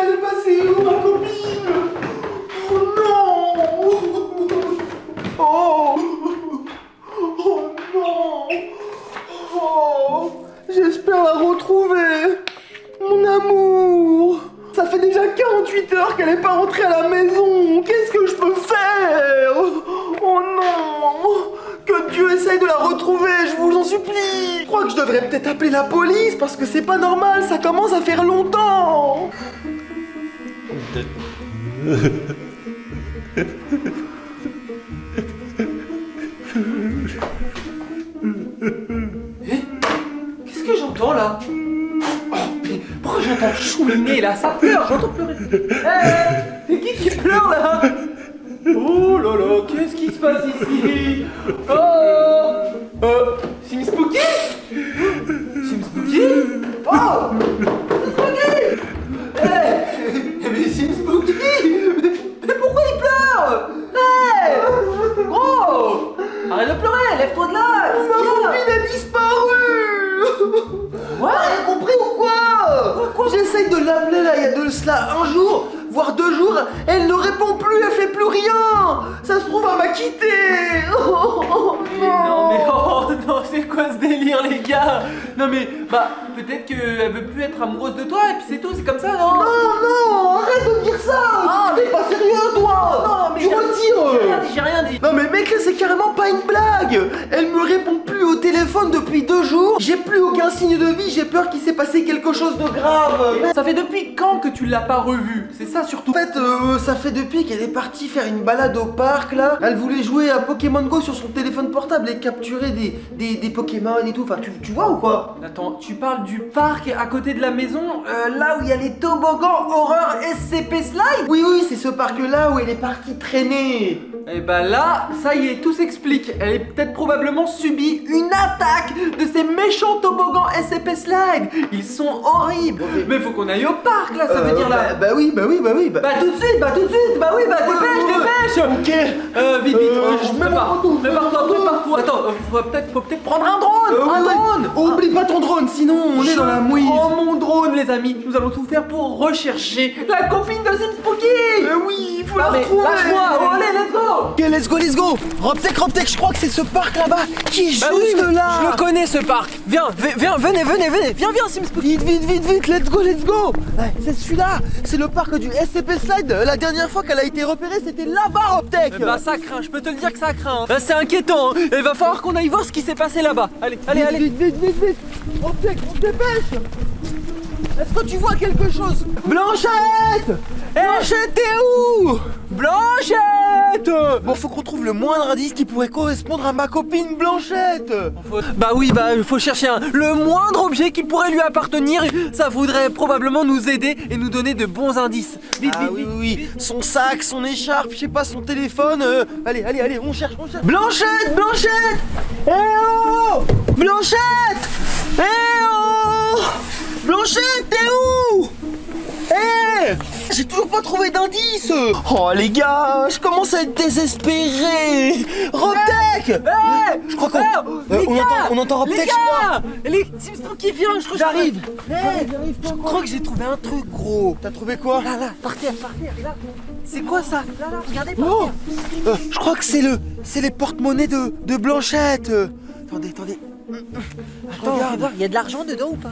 elle est passée où ma copine? Oh non! Oh! Oh non! Oh! J'espère la retrouver! Mon amour! Ça fait déjà 48 heures qu'elle n'est pas rentrée à la maison! Qu'est-ce que je peux faire? Oh non! Que Dieu essaye de la retrouver, je vous en supplie! Je crois que je devrais peut-être appeler la police parce que c'est pas normal, ça commence à faire longtemps! Qu'est-ce que j'entends là? Oh, mais pourquoi j'entends chouliner là? Ça pleure, j'entends pleurer. C'est qui pleure là? Oh là là, qu'est-ce qui se passe ici? Sim Spooky? Sim Spooky? Oh! Sim Spooky! Mais Sim Spooky! Mais pourquoi il pleure? Gros! Arrête de pleurer, lève-toi de là! Ma copine a disparu! Quoi? T'as rien compris ou quoi? J'essaye de l'appeler là, il y a de cela un jour, voire 2 jours, elle ne répond plus, elle fait plus rien! Ça se trouve, elle m'a quitté! Non mais oh non, c'est quoi ce délire les gars? Non mais bah peut-être qu'elle veut plus être amoureuse de toi et puis c'est tout, c'est comme ça non? Non, arrête de dire ça! Ah, T'es pas sérieux toi! Non mais Je retire! j'ai rien dit. Non mais mec là c'est carrément pas une blague! Elle me répond plus au téléphone depuis 2 jours, j'ai plus aucun signe de vie, j'ai peur qu'il s'est passé quelque chose de grave! Ça fait depuis quand que tu l'as pas revue? C'est ça surtout. En fait, ça fait depuis qu'elle est partie faire une balade au parc là. Elle voulait jouer à Pokémon Go sur son téléphone portable et capturer des Pokémon et tout. Enfin, tu vois ou quoi? Attends, tu parles du parc à côté de la maison, là où il y a les toboggans horreur SCP Slide? Oui, c'est ce parc là où elle est partie traîner. Et bah là, ça y est, tout s'explique. Elle est peut-être probablement subi une attaque de ces méchants toboggans SCP Slide. Ils sont horribles. Mais faut qu'on aille au parc là, ça veut dire là. Bah oui. Bah tout de suite, bah dépêche. Ok. Vite, je me prépare-toi. Attends, faut peut-être prendre un drone. Oublie pas ton drone, sinon on est dans la mouise. Oh mon drone les amis, nous allons tout faire pour rechercher la copine de Sim Spooky. Oui, il faut la mais retrouver. lâche-moi, oh, allez, let's go. Ok, let's go. Robtech, je crois que c'est ce parc là-bas qui est juste mais là. je le connais ce parc. Venez. Viens Sim Spooky. Vite, let's go. Ouais, c'est celui-là, c'est le parc du SCP Slide. La dernière fois qu'elle a été repérée, c'était là-bas, Robtech. Bah ça craint, je peux te le dire que ça craint. C'est inquiétant, hein. Il va falloir qu'on aille voir ce qui s'est passé là-bas. Allez. Vite. Robtech, on se dépêche. Est-ce que tu vois quelque chose? Blanchette, t'es où? Blanchette! Bon, faut qu'on trouve le moindre indice qui pourrait correspondre à ma copine Blanchette. Bah il faut chercher le moindre objet qui pourrait lui appartenir. Ça voudrait probablement nous aider et nous donner de bons indices. Vite. Oui. Son sac, son écharpe, je sais pas, son téléphone. Allez, on cherche. Blanchette! Eh oh! Blanchette! Eh oh! Blanchette, t'es où? J'ai toujours pas trouvé d'indice. Oh les gars, je commence à être désespéré. Robtech. Je crois qu'on entend Robtech, je crois. Sim Spooky, viens, je crois que J'arrive. Je crois que j'ai trouvé un truc, gros. T'as trouvé quoi? Là, par terre, là. C'est quoi ça? Là, regardez par Oh, terre. je crois que c'est les porte-monnaies de Blanchette. Attendez. Attends, regarde, il y a de l'argent dedans ou pas?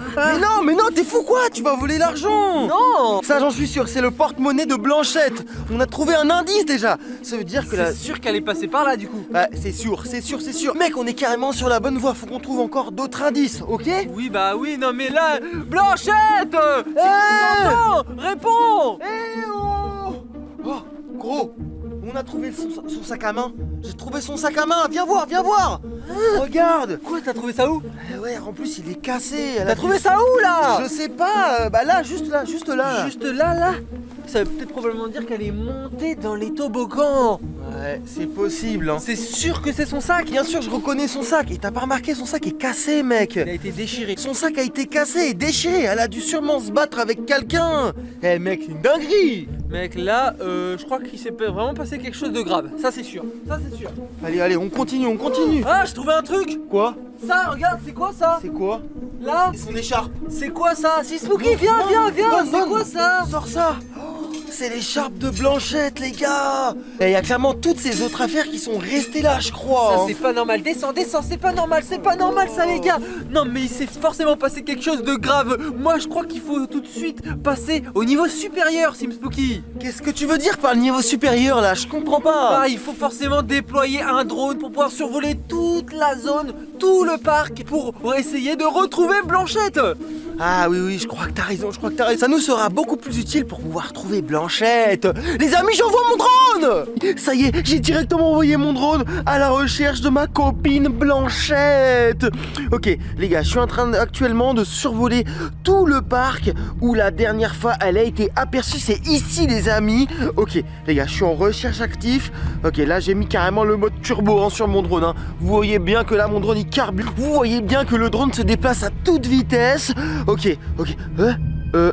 Mais non, t'es fou quoi? Tu vas voler l'argent! Non! Ça j'en suis sûr, c'est le porte-monnaie de Blanchette. On a trouvé un indice déjà. Ça veut dire que C'est sûr qu'elle est passée par là du coup. Bah, c'est sûr. Mec, on est carrément sur la bonne voie. Faut qu'on trouve encore d'autres indices, ok? Oui, non mais là... Blanchette! J'entends! Réponds! Oh, gros, on a trouvé son sac à main. J'ai trouvé son sac à main. Viens voir. Regarde. Quoi, t'as trouvé ça où? Ouais, en plus il est cassé. T'as trouvé ça où là? Je sais pas. Bah là, juste là. Juste là? Ça veut peut-être probablement dire qu'elle est montée dans les toboggans. Ouais, c'est possible, hein. C'est sûr que c'est son sac. Bien sûr, je reconnais son sac. Et t'as pas remarqué, son sac est cassé, mec. Il a été déchiré. Son sac a été cassé et déchiré. Elle a dû sûrement se battre avec quelqu'un. Mec, c'est une dinguerie. Mec, là, je crois qu'il s'est vraiment passé quelque chose de grave. Ça, c'est sûr. Ça, c'est sûr. Allez, on continue. Ah, j'ai trouvé un truc. Quoi? Ça, regarde, c'est quoi ça? C'est quoi? Là, C'est son écharpe. c'est quoi ça? Si Spooky, viens, c'est quoi ça? Sors ça. C'est l'écharpe de Blanchette, les gars. Et il y a clairement toutes ces autres affaires qui sont restées là, je crois. Ça, c'est pas normal. Descends, c'est pas normal ça, les gars. Non, mais il s'est forcément passé quelque chose de grave. Moi, je crois qu'il faut tout de suite passer au niveau supérieur, Sim Spooky. Qu'est-ce que tu veux dire par le niveau supérieur là? Je comprends pas. Ah, il faut forcément déployer un drone pour pouvoir survoler toute la zone, tout le parc, pour essayer de retrouver Blanchette. Ah oui, je crois que t'as raison, Ça nous sera beaucoup plus utile pour pouvoir trouver Blanchette. Les amis, j'envoie mon drone. Ça y est, j'ai directement envoyé mon drone à la recherche de ma copine Blanchette. Ok, les gars, je suis en train actuellement de survoler tout le parc où la dernière fois elle a été aperçue. C'est ici, les amis. Ok, les gars, je suis en recherche active. Ok, là, j'ai mis carrément le mode turbo sur mon drone. Vous voyez bien que là, mon drone, il carbure. Vous voyez bien que le drone se déplace à toute vitesse. Ok.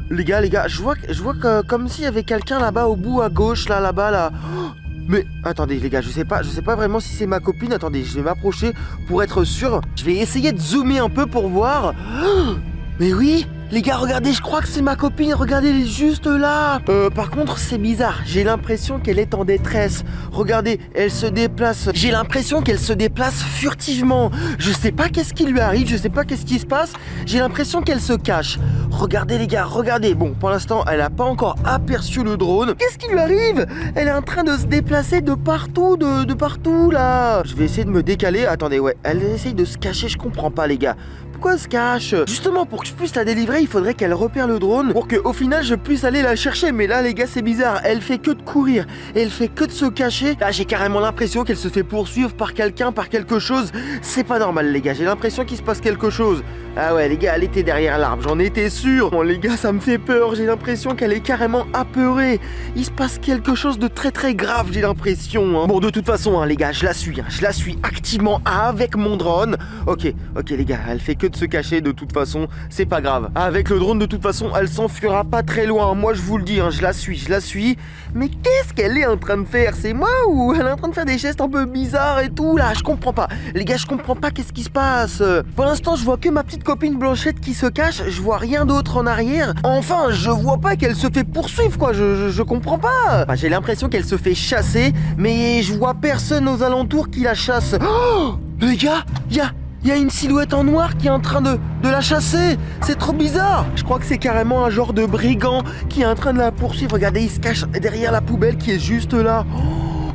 Les gars, je vois que comme s'il y avait quelqu'un là-bas au bout à gauche, là-bas. Oh, mais attendez, les gars, je sais pas vraiment si c'est ma copine. Attendez, je vais m'approcher pour être sûr. Je vais essayer de zoomer un peu pour voir. Oh, mais oui, les gars, regardez, je crois que c'est ma copine. Regardez, elle est juste là. Par contre, c'est bizarre. J'ai l'impression qu'elle est en détresse. Regardez, elle se déplace. J'ai l'impression qu'elle se déplace furtivement. Je sais pas qu'est-ce qui lui arrive. Je sais pas qu'est-ce qui se passe. J'ai l'impression qu'elle se cache. Regardez, les gars, regardez. Bon, pour l'instant, elle a pas encore aperçu le drone. Qu'est-ce qui lui arrive? Elle est en train de se déplacer de partout, de partout, là. Je vais essayer de me décaler. Attendez, ouais. Elle essaye de se cacher. Je comprends pas, les gars. Pourquoi elle se cache? Justement, pour que je puisse la délivrer, il faudrait qu'elle repère le drone pour qu'au final je puisse aller la chercher. Mais là, les gars, c'est bizarre. Elle fait que de courir. Elle fait que de se cacher. Là, j'ai carrément l'impression qu'elle se fait poursuivre par quelqu'un, par quelque chose. C'est pas normal, les gars. J'ai l'impression qu'il se passe quelque chose. Ah ouais, les gars, elle était derrière l'arbre. J'en étais sûr. Bon, les gars, ça me fait peur. J'ai l'impression qu'elle est carrément apeurée. Il se passe quelque chose de très très grave, j'ai l'impression. Bon, de toute façon, les gars, je la suis. Je la suis activement avec mon drone. Ok, les gars, elle fait que de se cacher. De toute façon, c'est pas grave. Avec le drone, de toute façon, elle s'enfuira pas très loin. Moi, je vous le dis, je la suis. Mais qu'est-ce qu'elle est en train de faire? C'est moi ou elle est en train de faire des gestes un peu bizarres et tout là? Je comprends pas. Les gars, je comprends pas qu'est-ce qui se passe. Pour l'instant, je vois que ma petite copine Blanchette qui se cache. Je vois rien d'autre en arrière. Enfin, je vois pas qu'elle se fait poursuivre, quoi. Je comprends pas. Enfin, j'ai l'impression qu'elle se fait chasser, mais je vois personne aux alentours qui la chasse. Oh, les gars, il y a une silhouette en noir qui est en train de la chasser. C'est trop bizarre. Je crois que c'est carrément un genre de brigand qui est en train de la poursuivre. Regardez, il se cache derrière la poubelle qui est juste là.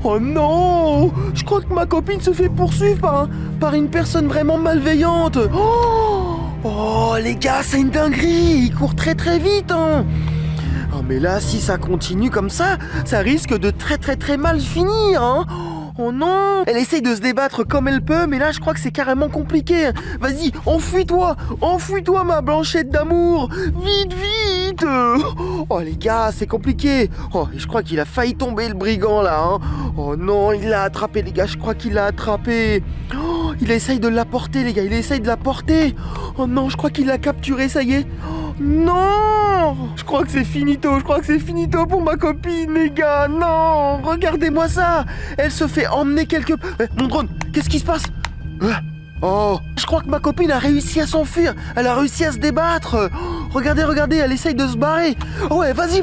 Oh non! Je crois que ma copine se fait poursuivre par une personne vraiment malveillante. Oh, les gars, c'est une dinguerie. Il court très très vite. Oh, mais là, si ça continue comme ça risque de très très très mal finir. Oh non! Elle essaye de se débattre comme elle peut, mais là je crois que c'est carrément compliqué. Vas-y, enfuis-toi, ma Blanchette d'amour. Vite. Oh les gars, c'est compliqué. Oh, et je crois qu'il a failli tomber le brigand là. Oh non, il l'a attrapé, les gars, je crois qu'il l'a attrapé. Oh, il essaye de la porter, les gars, Oh non, je crois qu'il l'a capturé, ça y est. Non! Je crois que c'est finito pour ma copine, les gars. Non! Regardez-moi ça! Elle se fait emmener quelque part. Mon drone, qu'est-ce qui se passe? Oh! Je crois que ma copine a réussi à s'enfuir. Elle a réussi à se débattre. Regardez, elle essaye de se barrer. Ouais, vas-y,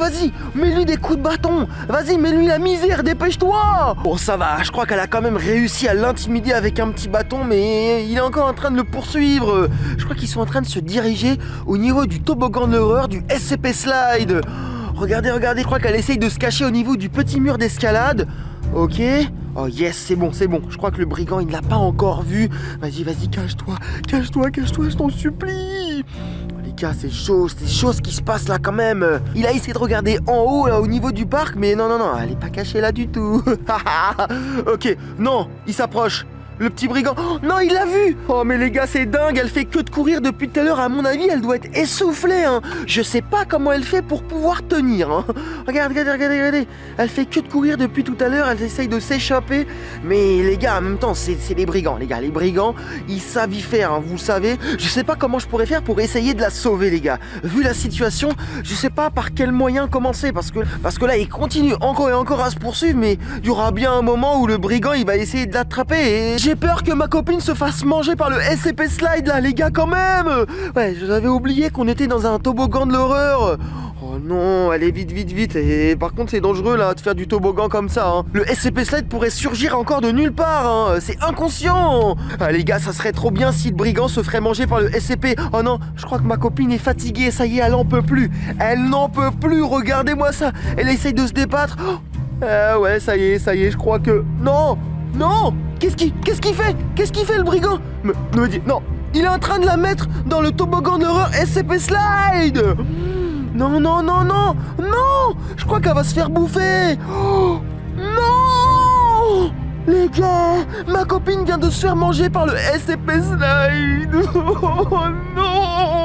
mets-lui des coups de bâton. Vas-y, mets-lui la misère, dépêche-toi. Bon, ça va, je crois qu'elle a quand même réussi à l'intimider avec un petit bâton, mais il est encore en train de le poursuivre. Je crois qu'ils sont en train de se diriger au niveau du toboggan de l'horreur du SCP Slide. Regardez, je crois qu'elle essaye de se cacher au niveau du petit mur d'escalade. Ok. Oh yes, c'est bon. Je crois que le brigand, il ne l'a pas encore vu. Vas-y, cache-toi, je t'en supplie. Les gars, c'est chaud ce qui se passe là quand même. Il a essayé de regarder en haut, là, au niveau du parc, mais non, elle est pas cachée là du tout. Ok, non, il s'approche. Le petit brigand. Oh, non, il l'a vu. Oh, mais les gars, c'est dingue. Elle fait que de courir depuis tout à l'heure. À mon avis, elle doit être essoufflée. Hein. Je sais pas comment elle fait pour pouvoir tenir. Hein. Regardez. Elle fait que de courir depuis tout à l'heure. Elle essaye de s'échapper. Mais les gars, en même temps, c'est les brigands, les gars. Les brigands, ils savent y faire, hein, vous le savez. Je sais pas comment je pourrais faire pour essayer de la sauver, les gars. Vu la situation, je sais pas par quel moyen commencer. Parce que là, il continue encore et encore à se poursuivre. Mais il y aura bien un moment où le brigand, il va essayer de l'attraper. Et j'ai peur que ma copine se fasse manger par le SCP Slide, là, les gars, quand même. Ouais, j'avais oublié qu'on était dans un toboggan de l'horreur. Oh non, allez vite. Et par contre, c'est dangereux là de faire du toboggan comme ça. Hein. Le SCP Slide pourrait surgir encore de nulle part. Hein. C'est inconscient. Ah, les gars, ça serait trop bien si le brigand se ferait manger par le SCP. Oh non, je crois que ma copine est fatiguée. Ça y est, elle en peut plus. Elle n'en peut plus. Regardez-moi ça. Elle essaye de se débattre. Oh, ouais, ça y est. Je crois que non. Qu'est-ce qu'il fait le brigand? Me dit non. Il est en train de la mettre dans le toboggan de l'horreur SCP Slide. Non. Je crois qu'elle va se faire bouffer. Oh, non. Les gars, ma copine vient de se faire manger par le SCP Slide. Oh non.